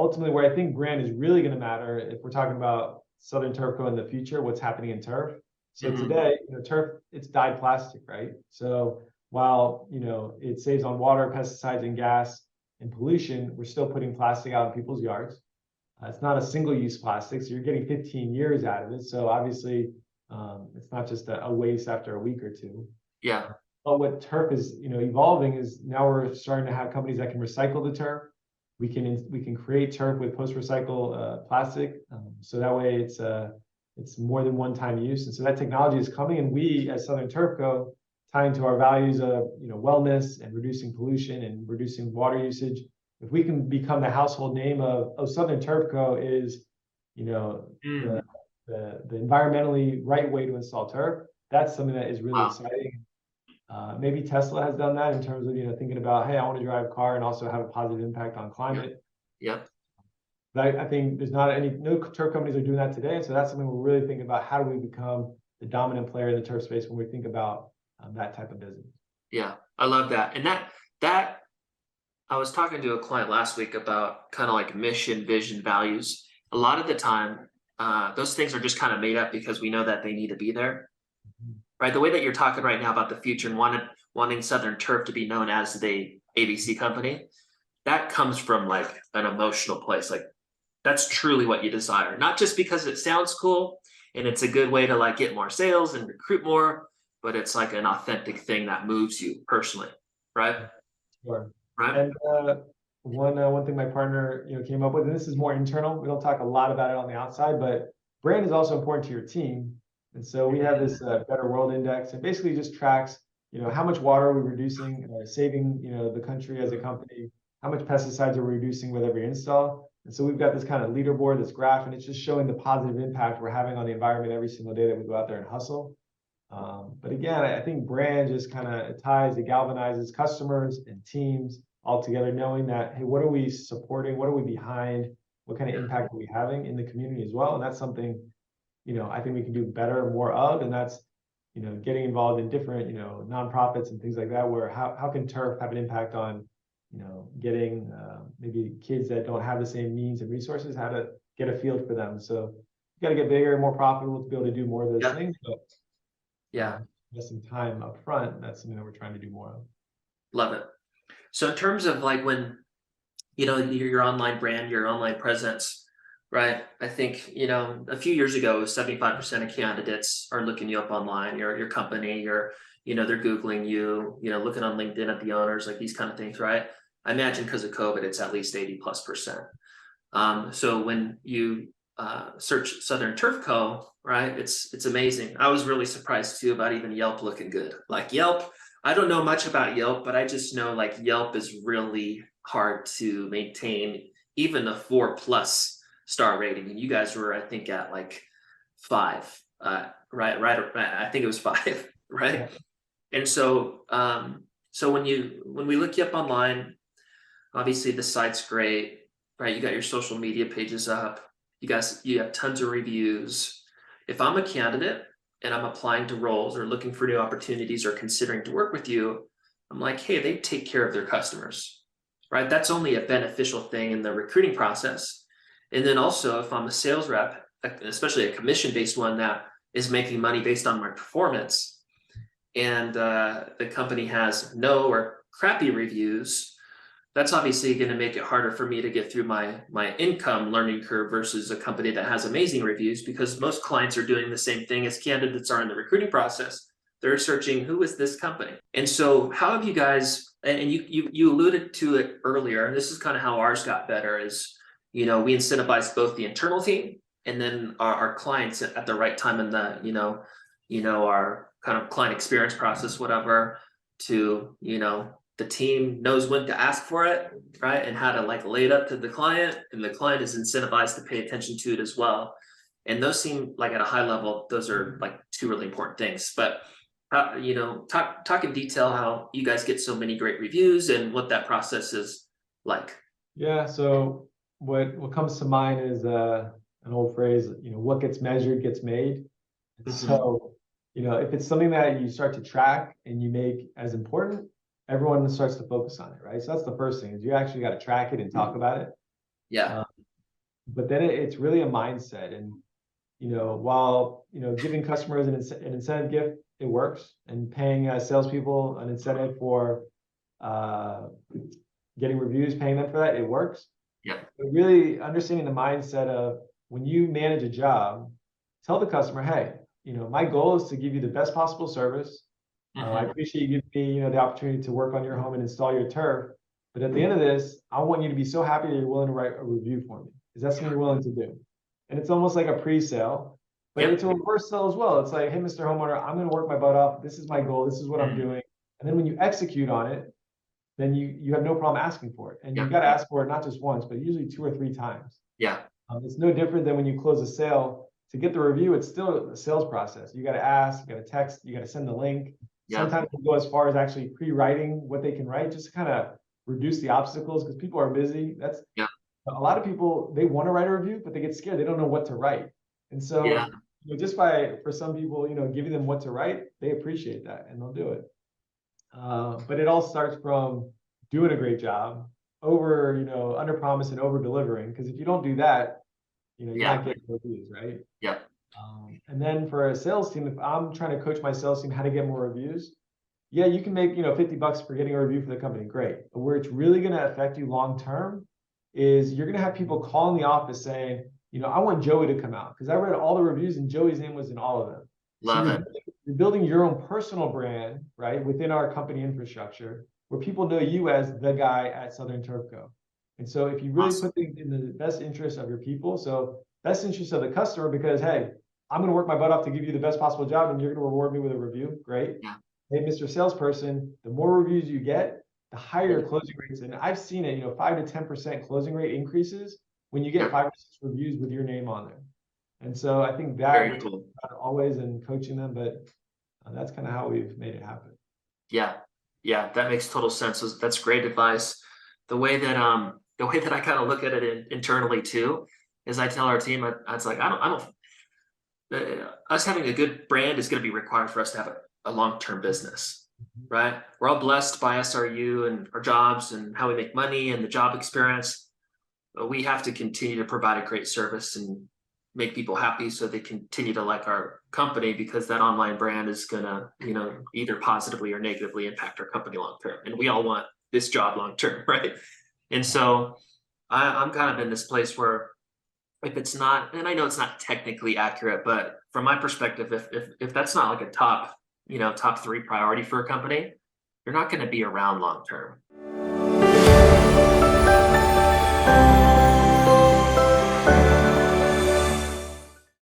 ultimately where I think brand is really going to matter, if we're talking about Southern Turf Co in the future, what's happening in turf. So today, turf, it's dyed plastic, right? So while, it saves on water, pesticides, and gas and pollution, we're still putting plastic out in people's yards. It's not a single-use plastic, so you're getting 15 years out of it. So obviously, it's not just a waste after a week or two. Yeah. But what turf is, evolving is now we're starting to have companies that can recycle the turf. We can create turf with post-recycle plastic, so that way it's more than one-time use. And so that technology is coming, and we as Southern Turf Co, tying to our values of wellness and reducing pollution and reducing water usage, if we can become the household name of Southern Turf Co is, the environmentally right way to install turf, that's something that is really exciting. Maybe Tesla has done that in terms of thinking about, hey, I want to drive a car and also have a positive impact on climate. Yep. But I think there's no turf companies are doing that today. So that's something we're really thinking about. How do we become the dominant player in the turf space when we think about that type of business? Yeah, I love that. And that I was talking to a client last week about kind of like mission, vision, values. A lot of the time, those things are just kind of made up because we know that they need to be there. Right, the way that you're talking right now about the future and wanting Southern Turf to be known as the ABC company, that comes from like an emotional place. Like that's truly what you desire, not just because it sounds cool and it's a good way to like get more sales and recruit more, but it's like an authentic thing that moves you personally, right? Sure. Right. And one thing my partner came up with, and this is more internal. We don't talk a lot about it on the outside, but brand is also important to your team. And so we have this Better World Index, and basically just tracks, how much water are we reducing, saving, the country as a company, how much pesticides are we reducing with every install. And so we've got this kind of leaderboard, this graph, and it's just showing the positive impact we're having on the environment every single day that we go out there and hustle. But again, I think brand just kind of it galvanizes customers and teams all together, knowing that, hey, what are we supporting? What are we behind? What kind of impact are we having in the community as well? And that's something I think we can do better and more of, and that's, getting involved in different, nonprofits and things like that, where how can turf have an impact on, getting maybe kids that don't have the same means and resources, how to get a field for them. So you got to get bigger, more profitable to be able to do more of those things. But invest some time up front. That's something that we're trying to do more of. Love it. So in terms of like when, your online brand, your online presence, right? I think, a few years ago, 75% of candidates are looking you up online, your company, they're Googling you, looking on LinkedIn at the owners, like these kind of things, right? I imagine because of COVID, it's at least 80+%. So when you search Southern Turf Co, right? It's amazing. I was really surprised too about even Yelp looking good. Like Yelp, I don't know much about Yelp, but I just know like Yelp is really hard to maintain even a 4+ star rating. And you guys were, I think, at like 5, right. I think it was 5, right? Yeah. And so, so when we look you up online, obviously the site's great, right? You got your social media pages up. You have tons of reviews. If I'm a candidate and I'm applying to roles or looking for new opportunities or considering to work with you, I'm like, hey, they take care of their customers, right? That's only a beneficial thing in the recruiting process. And then also if I'm a sales rep, especially a commission-based one that is making money based on my performance, and the company has no or crappy reviews, that's obviously going to make it harder for me to get through my income learning curve versus a company that has amazing reviews, because most clients are doing the same thing as candidates are in the recruiting process. They're searching, who is this company? And so how have you guys, and you alluded to it earlier, and this is kind of how ours got better, is, we incentivize both the internal team and then our clients at the right time in the, our kind of client experience process, whatever, to, the team knows when to ask for it, right? And how to like lay it up to the client, and the client is incentivized to pay attention to it as well. And those seem like at a high level, those are like two really important things. But talk in detail how you guys get so many great reviews and what that process is like. Yeah. So what comes to mind is an old phrase, what gets measured gets made. Mm-hmm. So, if it's something that you start to track and you make as important, everyone starts to focus on it, right? So that's the first thing, is you actually got to track it and talk about it. Yeah. but then it's really a mindset. And while giving customers an incentive gift, it works, and paying salespeople an incentive for uh, getting reviews, paying them for that, it works. Yeah. But really understanding the mindset of when you manage a job, tell the customer, hey, my goal is to give you the best possible service. I appreciate you giving me, the opportunity to work on your home and install your turf. But at the end of this, I want you to be so happy that you're willing to write a review for me. Is that something you're willing to do? And it's almost like a pre-sale, but Yep. it's a reverse sell as well. It's like, hey, Mr. Homeowner, I'm going to work my butt off. This is my goal. This is what I'm doing. And then when you execute on it, then you have no problem asking for it. And you Yep. got to ask for it not just once, but usually 2 or 3 times. Yeah. It's no different than when you close a sale. To get the review, it's still a sales process. You got to ask, you got to text, you got to send the link. Yeah. Sometimes we go as far as actually pre-writing what they can write, just to kind of reduce the obstacles, because people are busy. That's Yeah. a lot of people, they want to write a review, but they get scared. They don't know what to write. And so Yeah. just for some people, giving them what to write, they appreciate that and they'll do it. But it all starts from doing a great job, under promise and over delivering. Because if you don't do that, you're Yeah. not getting reviews, right? Yeah. And then for a sales team, if I'm trying to coach my sales team how to get more reviews, yeah, you can make, $50 for getting a review for the company, great. But where it's really going to affect you long term is you're going to have people call in the office saying, I want Joey to come out because I read all the reviews and Joey's name was in all of them. So Love it. you're building your own personal brand, right, within our company infrastructure, where people know you as the guy at Southern Turfco. And so if you really Awesome. put things in the best interest of your people, so best interest of the customer, because hey, I'm going to work my butt off to give you the best possible job, and you're going to reward me with a review. Great. Yeah. Hey, Mr. Salesperson, the more reviews you get, the higher your closing rates. And I've seen it, 5 to 10% closing rate increases when you get Yep. 5 or 6 reviews with your name on there. And so I think that Very we're cool. always in coaching them, but that's kind of how we've made it happen. Yeah. Yeah. That makes total sense. That's great advice. The way that I kind of look at it internally too, is I tell our team, it's like, us having a good brand is going to be required for us to have a long-term business, right? We're all blessed by SRU and our jobs and how we make money and the job experience. But we have to continue to provide a great service and make people happy so they continue to like our company, because that online brand is going to, either positively or negatively impact our company long-term. And we all want this job long-term, right? And so I'm kind of in this place where if it's not, and I know it's not technically accurate, but from my perspective, if that's not like a top 3 priority for a company, you're not going to be around long term.